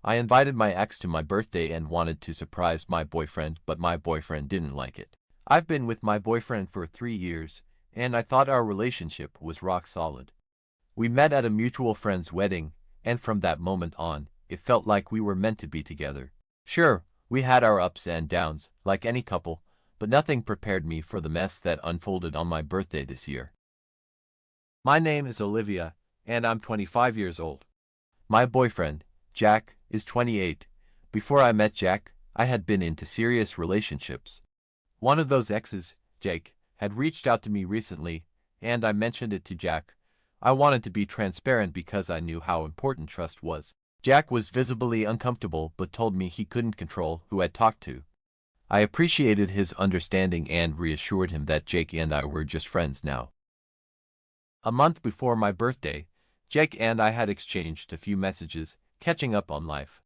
I invited my ex to my birthday and wanted to surprise my boyfriend, but my boyfriend didn't like it. I've been with my boyfriend for 3 years, and I thought our relationship was rock solid. We met at a mutual friend's wedding, and from that moment on, it felt like we were meant to be together. Sure, we had our ups and downs, like any couple, but nothing prepared me for the mess that unfolded on my birthday this year. My name is Olivia, and I'm 25 years old. My boyfriend, Jack, is 28. Before I met Jack, I had been into serious relationships. One of those exes, Jake, had reached out to me recently, and I mentioned it to Jack. I wanted to be transparent because I knew how important trust was. Jack was visibly uncomfortable but told me he couldn't control who I'd talk to. I appreciated his understanding and reassured him that Jake and I were just friends now. A month before my birthday, Jake and I had exchanged a few messages, catching up on life.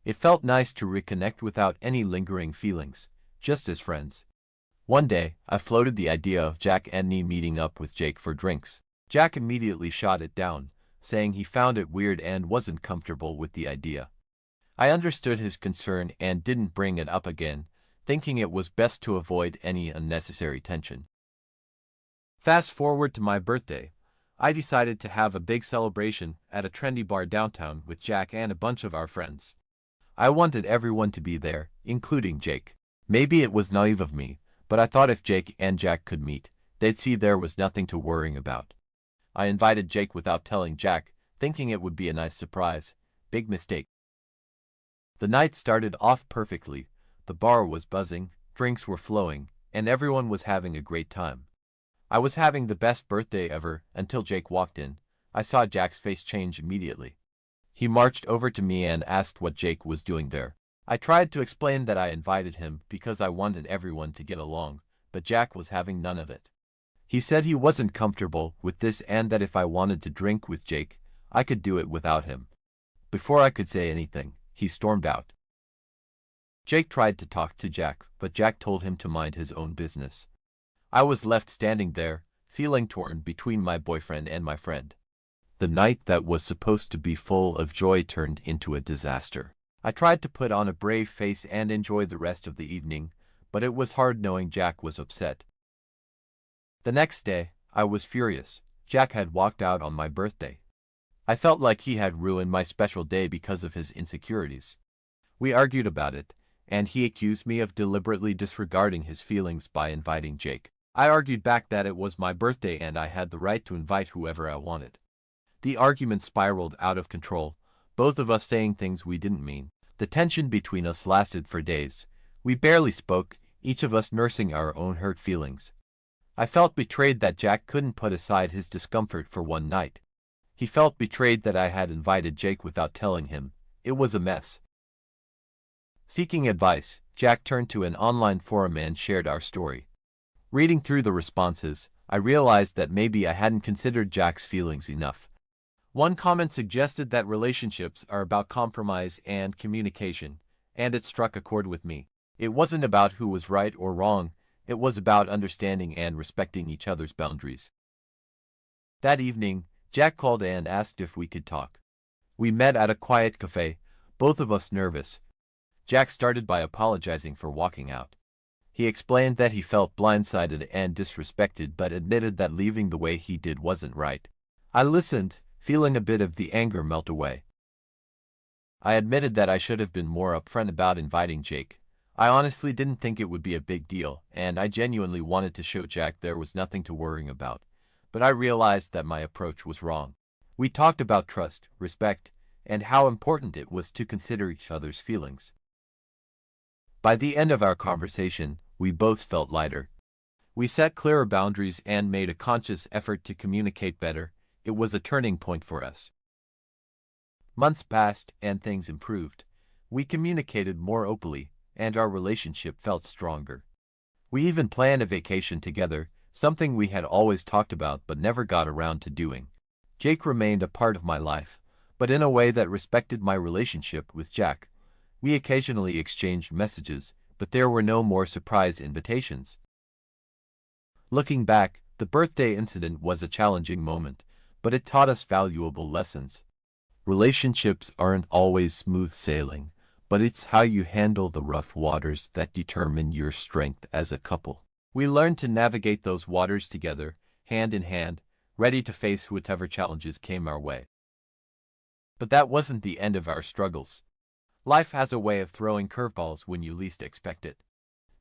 It felt nice to reconnect without any lingering feelings, just as friends. One day, I floated the idea of Jack and me meeting up with Jake for drinks. Jack immediately shot it down, saying he found it weird and wasn't comfortable with the idea. I understood his concern and didn't bring it up again, thinking it was best to avoid any unnecessary tension. Fast forward to my birthday. I decided to have a big celebration at a trendy bar downtown with Jack and a bunch of our friends. I wanted everyone to be there, including Jake. Maybe it was naive of me, but I thought if Jake and Jack could meet, they'd see there was nothing to worry about. I invited Jake without telling Jack, thinking it would be a nice surprise. Big mistake. The night started off perfectly. The bar was buzzing, drinks were flowing, and everyone was having a great time. I was having the best birthday ever until Jake walked in. I saw Jack's face change immediately. He marched over to me and asked what Jake was doing there. I tried to explain that I invited him because I wanted everyone to get along, but Jack was having none of it. He said he wasn't comfortable with this and that if I wanted to drink with Jake, I could do it without him. Before I could say anything, he stormed out. Jake tried to talk to Jack, but Jack told him to mind his own business. I was left standing there, feeling torn between my boyfriend and my friend. The night that was supposed to be full of joy turned into a disaster. I tried to put on a brave face and enjoy the rest of the evening, but it was hard knowing Jack was upset. The next day, I was furious. Jack had walked out on my birthday. I felt like he had ruined my special day because of his insecurities. We argued about it, and he accused me of deliberately disregarding his feelings by inviting Jake. I argued back that it was my birthday and I had the right to invite whoever I wanted. The argument spiraled out of control, both of us saying things we didn't mean. The tension between us lasted for days. We barely spoke, each of us nursing our own hurt feelings. I felt betrayed that Jack couldn't put aside his discomfort for one night. He felt betrayed that I had invited Jake without telling him. It was a mess. Seeking advice, Jack turned to an online forum and shared our story. Reading through the responses, I realized that maybe I hadn't considered Jack's feelings enough. One comment suggested that relationships are about compromise and communication, and it struck a chord with me. It wasn't about who was right or wrong, it was about understanding and respecting each other's boundaries. That evening, Jack called and asked if we could talk. We met at a quiet cafe, both of us nervous. Jack started by apologizing for walking out. He explained that he felt blindsided and disrespected but admitted that leaving the way he did wasn't right. I listened, feeling a bit of the anger melt away. I admitted that I should have been more upfront about inviting Jake. I honestly didn't think it would be a big deal, and I genuinely wanted to show Jack there was nothing to worry about. But I realized that my approach was wrong. We talked about trust, respect, and how important it was to consider each other's feelings. By the end of our conversation, we both felt lighter. We set clearer boundaries and made a conscious effort to communicate better. It was a turning point for us. Months passed and things improved. We communicated more openly, and our relationship felt stronger. We even planned a vacation together, something we had always talked about but never got around to doing. Jake remained a part of my life, but in a way that respected my relationship with Jack. We occasionally exchanged messages, but there were no more surprise invitations. Looking back, the birthday incident was a challenging moment, but it taught us valuable lessons. Relationships aren't always smooth sailing, but it's how you handle the rough waters that determine your strength as a couple. We learned to navigate those waters together, hand in hand, ready to face whatever challenges came our way. But that wasn't the end of our struggles. Life has a way of throwing curveballs when you least expect it.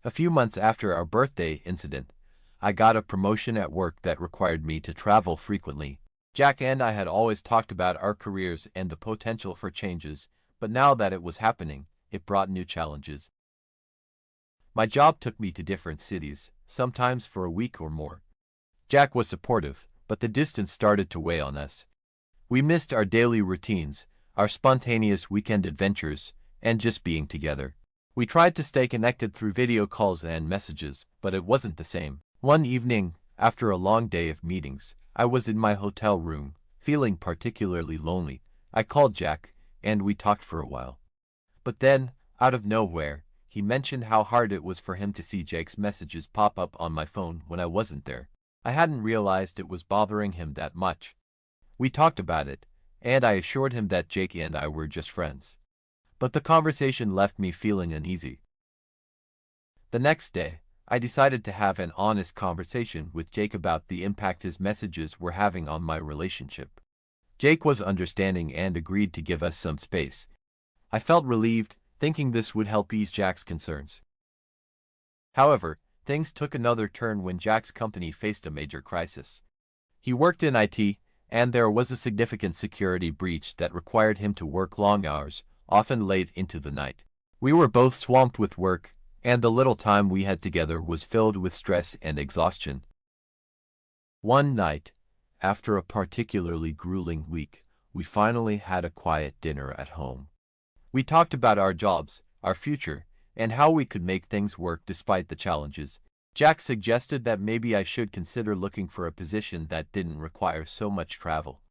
A few months after our birthday incident, I got a promotion at work that required me to travel frequently. Jack and I had always talked about our careers and the potential for changes, but now that it was happening, it brought new challenges. My job took me to different cities, sometimes for a week or more. Jack was supportive, but the distance started to weigh on us. We missed our daily routines, our spontaneous weekend adventures, and just being together. We tried to stay connected through video calls and messages, but it wasn't the same. One evening, after a long day of meetings, I was in my hotel room, feeling particularly lonely. I called Jack, and we talked for a while. But then, out of nowhere, he mentioned how hard it was for him to see Jake's messages pop up on my phone when I wasn't there. I hadn't realized it was bothering him that much. We talked about it, and I assured him that Jake and I were just friends. But the conversation left me feeling uneasy. The next day, I decided to have an honest conversation with Jake about the impact his messages were having on my relationship. Jake was understanding and agreed to give us some space. I felt relieved, thinking this would help ease Jack's concerns. However, things took another turn when Jack's company faced a major crisis. He worked in IT, and there was a significant security breach that required him to work long hours, often late into the night. We were both swamped with work, and the little time we had together was filled with stress and exhaustion. One night, after a particularly grueling week, we finally had a quiet dinner at home. We talked about our jobs, our future, and how we could make things work despite the challenges. Jack suggested that maybe I should consider looking for a position that didn't require so much travel.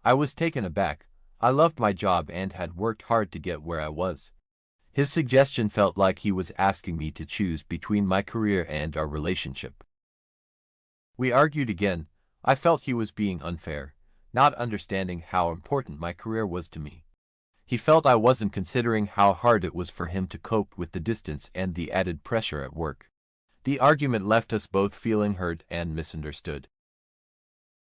I was taken aback. I loved my job and had worked hard to get where I was. His suggestion felt like he was asking me to choose between my career and our relationship. We argued again. I felt he was being unfair, not understanding how important my career was to me. He felt I wasn't considering how hard it was for him to cope with the distance and the added pressure at work. The argument left us both feeling hurt and misunderstood.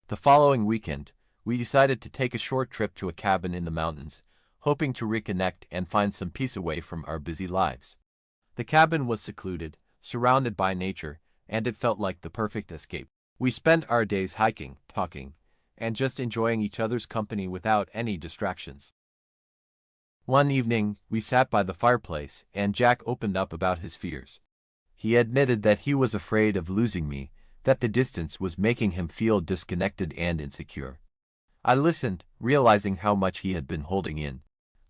The following weekend, we decided to take a short trip to a cabin in the mountains, hoping to reconnect and find some peace away from our busy lives. The cabin was secluded, surrounded by nature, and it felt like the perfect escape. We spent our days hiking, talking, and just enjoying each other's company without any distractions. One evening, we sat by the fireplace, and Jack opened up about his fears. He admitted that he was afraid of losing me, that the distance was making him feel disconnected and insecure. I listened, realizing how much he had been holding in.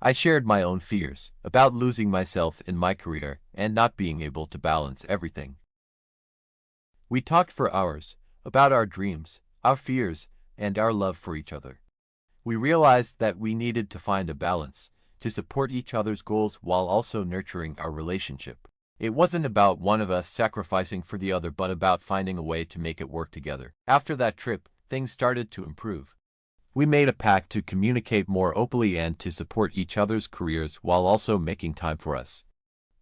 I shared my own fears about losing myself in my career and not being able to balance everything. We talked for hours about our dreams, our fears, and our love for each other. We realized that we needed to find a balance to support each other's goals while also nurturing our relationship. It wasn't about one of us sacrificing for the other, but about finding a way to make it work together. After that trip, things started to improve. We made a pact to communicate more openly and to support each other's careers while also making time for us.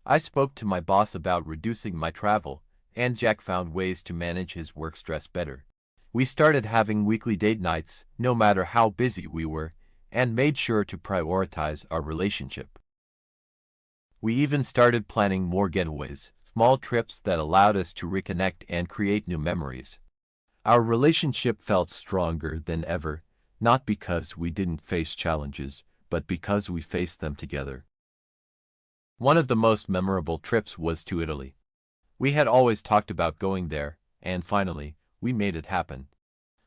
I spoke to my boss about reducing my travel, and Jack found ways to manage his work stress better. We started having weekly date nights, no matter how busy we were, and made sure to prioritize our relationship. We even started planning more getaways, small trips that allowed us to reconnect and create new memories. Our relationship felt stronger than ever, not because we didn't face challenges, but because we faced them together. One of the most memorable trips was to Italy. We had always talked about going there, and finally, we made it happen.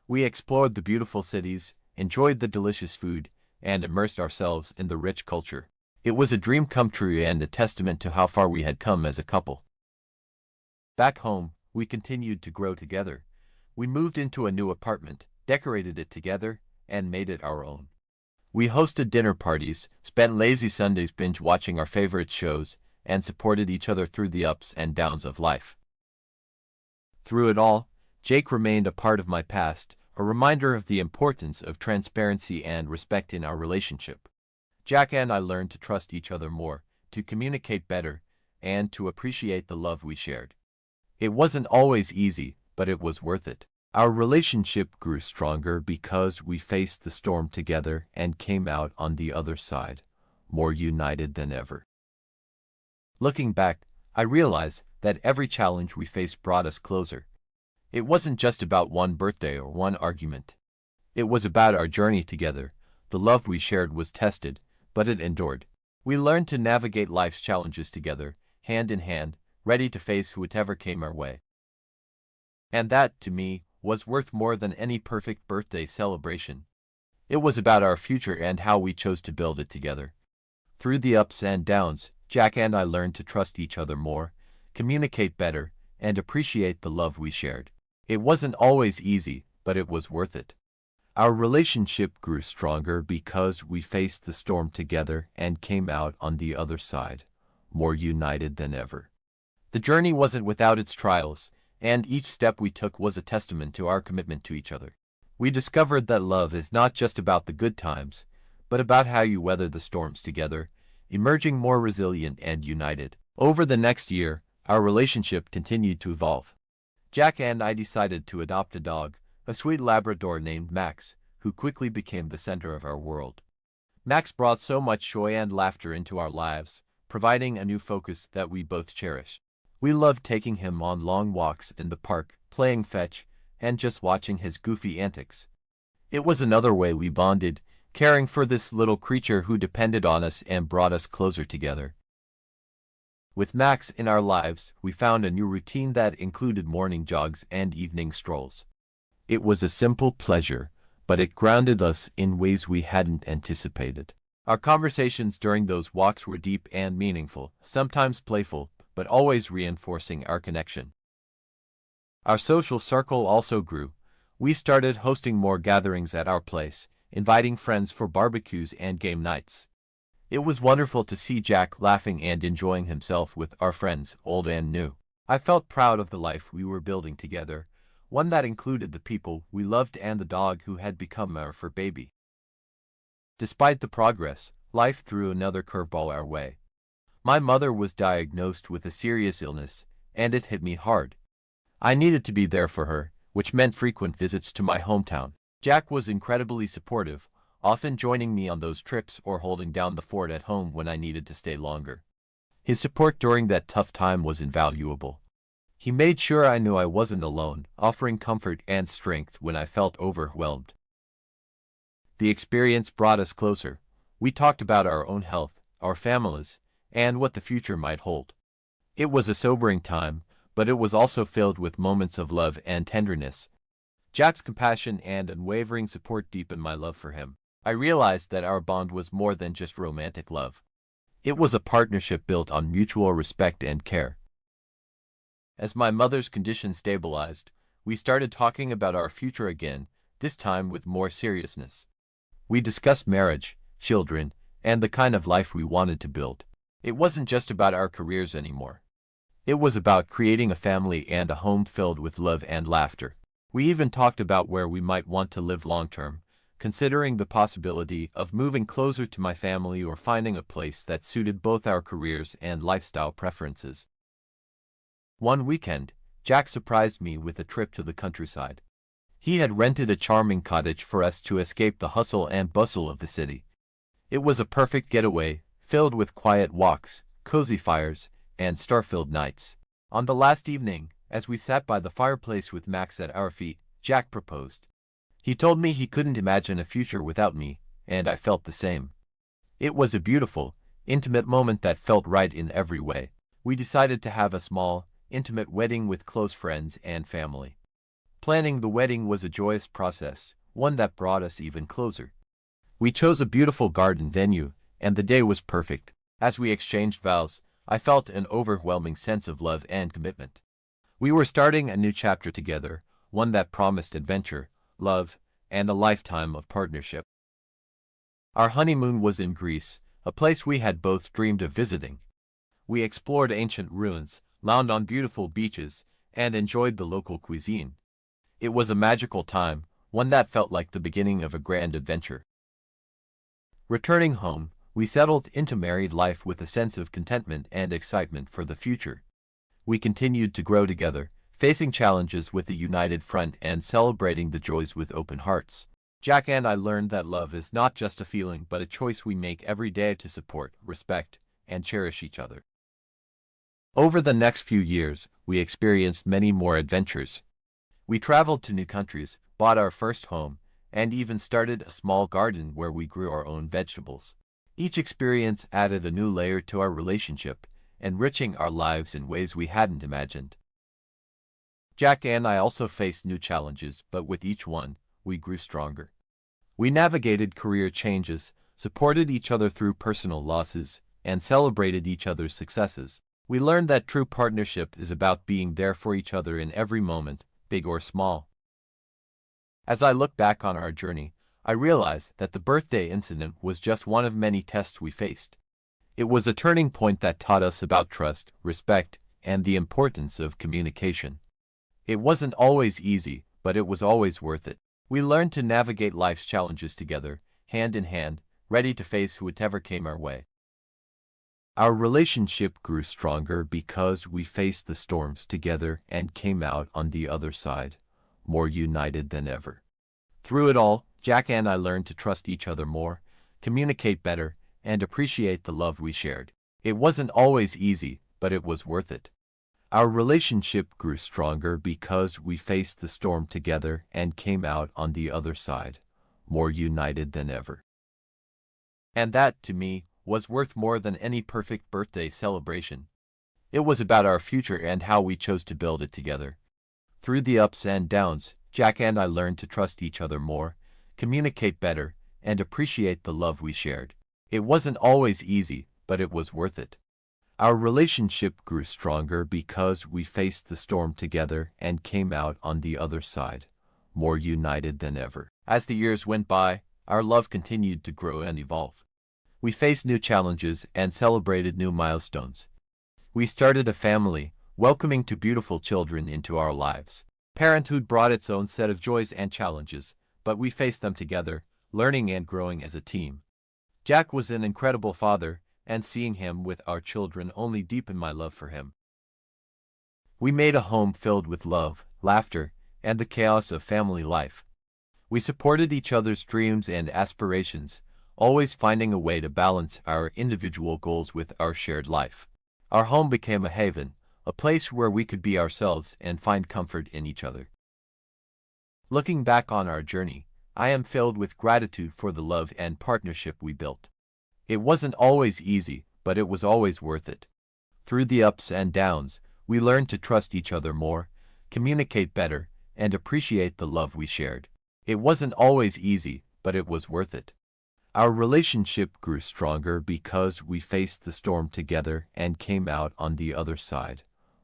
We explored the beautiful cities, enjoyed the delicious food, and immersed ourselves in the rich culture. It was a dream come true and a testament to how far we had come as a couple. Back home, we continued to grow together. We moved into a new apartment, decorated it together, and made it our own. We hosted dinner parties, spent lazy Sundays binge-watching our favorite shows, and supported each other through the ups and downs of life. Through it all, Jake remained a part of my past, a reminder of the importance of transparency and respect in our relationship. Jack and I learned to trust each other more, to communicate better, and to appreciate the love we shared. It wasn't always easy, but it was worth it. Our relationship grew stronger because we faced the storm together and came out on the other side, more united than ever. Looking back, I realize that every challenge we faced brought us closer. It wasn't just about one birthday or one argument. It was about our journey together. The love we shared was tested, but it endured. We learned to navigate life's challenges together, hand in hand, ready to face whatever came our way. And that, to me, was worth more than any perfect birthday celebration. It was about our future and how we chose to build it together. Through the ups and downs, Jack and I learned to trust each other more, communicate better, and appreciate the love we shared. It wasn't always easy, but it was worth it. Our relationship grew stronger because we faced the storm together and came out on the other side, more united than ever. The journey wasn't without its trials, and each step we took was a testament to our commitment to each other. We discovered that love is not just about the good times, but about how you weather the storms together, emerging more resilient and united. Over the next year, our relationship continued to evolve. Jack and I decided to adopt a dog, a sweet Labrador named Max, who quickly became the center of our world. Max brought so much joy and laughter into our lives, providing a new focus that we both cherished. We loved taking him on long walks in the park, playing fetch, and just watching his goofy antics. It was another way we bonded, caring for this little creature who depended on us and brought us closer together. With Max in our lives, we found a new routine that included morning jogs and evening strolls. It was a simple pleasure, but it grounded us in ways we hadn't anticipated. Our conversations during those walks were deep and meaningful, sometimes playful, but always reinforcing our connection. Our social circle also grew. We started hosting more gatherings at our place, inviting friends for barbecues and game nights. It was wonderful to see Jack laughing and enjoying himself with our friends, old and new. I felt proud of the life we were building together, one that included the people we loved and the dog who had become our fur baby. Despite the progress, life threw another curveball our way. My mother was diagnosed with a serious illness, and it hit me hard. I needed to be there for her, which meant frequent visits to my hometown. Jack was incredibly supportive, often joining me on those trips or holding down the fort at home when I needed to stay longer. His support during that tough time was invaluable. He made sure I knew I wasn't alone, offering comfort and strength when I felt overwhelmed. The experience brought us closer. We talked about our own health, our families, and what the future might hold. It was a sobering time, but it was also filled with moments of love and tenderness. Jack's compassion and unwavering support deepened my love for him. I realized that our bond was more than just romantic love. It was a partnership built on mutual respect and care. As my mother's condition stabilized, we started talking about our future again, this time with more seriousness. We discussed marriage, children, and the kind of life we wanted to build. It wasn't just about our careers anymore. It was about creating a family and a home filled with love and laughter. We even talked about where we might want to live long-term, considering the possibility of moving closer to my family or finding a place that suited both our careers and lifestyle preferences. One weekend, Jack surprised me with a trip to the countryside. He had rented a charming cottage for us to escape the hustle and bustle of the city. It was a perfect getaway, filled with quiet walks, cozy fires, and star-filled nights. On the last evening, as we sat by the fireplace with Max at our feet, Jack proposed. He told me he couldn't imagine a future without me, and I felt the same. It was a beautiful, intimate moment that felt right in every way. We decided to have a small, intimate wedding with close friends and family. Planning the wedding was a joyous process, one that brought us even closer. We chose a beautiful garden venue, and the day was perfect. As we exchanged vows, I felt an overwhelming sense of love and commitment. We were starting a new chapter together, one that promised adventure, love, and a lifetime of partnership. Our honeymoon was in Greece, a place we had both dreamed of visiting. We explored ancient ruins, lounged on beautiful beaches, and enjoyed the local cuisine. It was a magical time, one that felt like the beginning of a grand adventure. Returning home, we settled into married life with a sense of contentment and excitement for the future. We continued to grow together, facing challenges with a united front and celebrating the joys with open hearts. Jack and I learned that love is not just a feeling but a choice we make every day to support, respect, and cherish each other. Over the next few years, we experienced many more adventures. We traveled to new countries, bought our first home, and even started a small garden where we grew our own vegetables. Each experience added a new layer to our relationship, enriching our lives in ways we hadn't imagined. Jack and I also faced new challenges, but with each one, we grew stronger. We navigated career changes, supported each other through personal losses, and celebrated each other's successes. We learned that true partnership is about being there for each other in every moment, big or small. As I look back on our journey, I realize that the birthday incident was just one of many tests we faced. It was a turning point that taught us about trust, respect, and the importance of communication. It wasn't always easy, but it was always worth it. We learned to navigate life's challenges together, hand in hand, ready to face whatever came our way. Our relationship grew stronger because we faced the storms together and came out on the other side, more united than ever. Through it all, Jack and I learned to trust each other more, communicate better, and appreciate the love we shared. It wasn't always easy, but it was worth it. Our relationship grew stronger because we faced the storm together and came out on the other side, more united than ever. And that, to me, was worth more than any perfect birthday celebration. It was about our future and how we chose to build it together. Through the ups and downs, Jack and I learned to trust each other more, communicate better, and appreciate the love we shared. It wasn't always easy, but it was worth it. Our relationship grew stronger because we faced the storm together and came out on the other side, more united than ever. As the years went by, our love continued to grow and evolve. We faced new challenges and celebrated new milestones. We started a family, welcoming two beautiful children into our lives. Parenthood brought its own set of joys and challenges, but we faced them together, learning and growing as a team. Jack was an incredible father, and seeing him with our children only deepened my love for him. We made a home filled with love, laughter, and the chaos of family life. We supported each other's dreams and aspirations, always finding a way to balance our individual goals with our shared life. Our home became a haven, a place where we could be ourselves and find comfort in each other. Looking back on our journey, I am filled with gratitude for the love and partnership we built. It wasn't always easy, but it was always worth it. Through the ups and downs, we learned to trust each other more, communicate better, and appreciate the love we shared. It wasn't always easy, but it was worth it. Our relationship grew stronger because we faced the storm together and came out on the other side,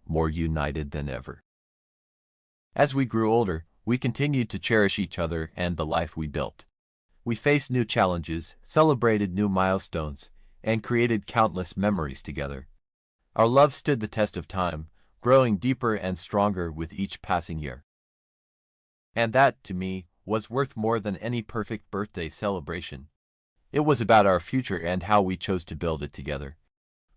more united than ever. As we grew older, we continued to cherish each other and the life we built. We faced new challenges, celebrated new milestones, and created countless memories together. Our love stood the test of time, growing deeper and stronger with each passing year. And that, to me, was worth more than any perfect birthday celebration. It was about our future and how we chose to build it together.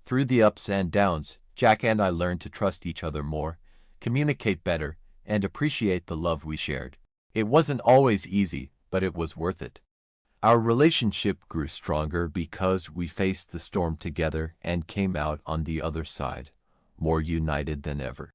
Through the ups and downs, Jack and I learned to trust each other more, communicate better, and appreciate the love we shared. It wasn't always easy, but it was worth it. Our relationship grew stronger because we faced the storm together and came out on the other side, more united than ever.